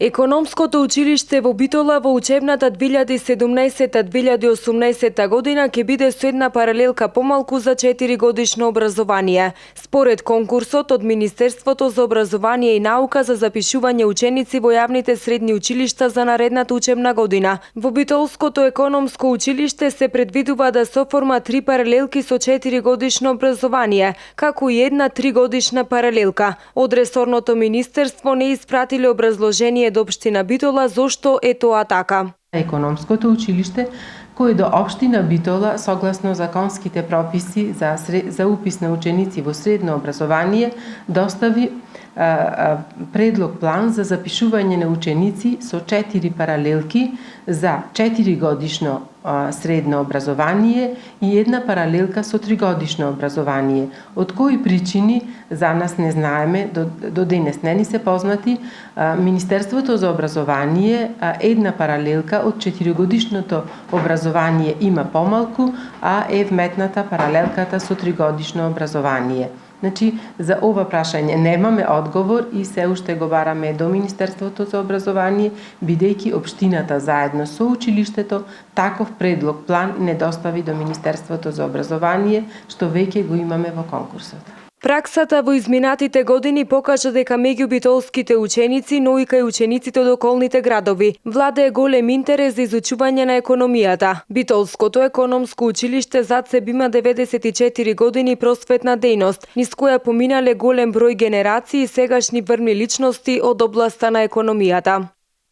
Економското училиште во Битола во учебната 2017-2018 година ќе биде со една паралелка помалку за 4 годишно образование. Според конкурсот од Министерството за образование и наука за запишување ученици во јавните средни училишта за наредната учебна година, во Битолското економско училиште се предвидува да се оформа 3 паралелки со 4 годишно образование, како и една 3 годишна паралелка. Од ресорното министерство не испратиле образложение до општина Битола зошто е тоа така. Економското училиште кој до општина Битола согласно законските прописи за упис на ученици во средно образование достави предлог план за запишување на ученици со 4 паралелки за 4 годишно средно образование и една паралелка со 3 годишно образование. Од кои причини за нас не знаеме, до денес не ни се познати, Министерството за образование една паралелка од 4 годишното образование има помалку, а е вметната паралелката со 3 годишно образование. Значи, за ова прашање немаме одговор и се уште го бараме до Министерството за образование, бидејќи општината заедно со училиштето таков предлог план не достави до Министерството за образование, што веќе го имаме во конкурсот. Праксата во изминатите години покажа дека меѓу битолските ученици, но и кај учениците од околните градови, владее голем интерес за изучување на економијата. Битолското економско училиште зад себе има 94 години просветна дејност, низ која поминале голем број генерации и сегашни врвни личности од областа на економијата.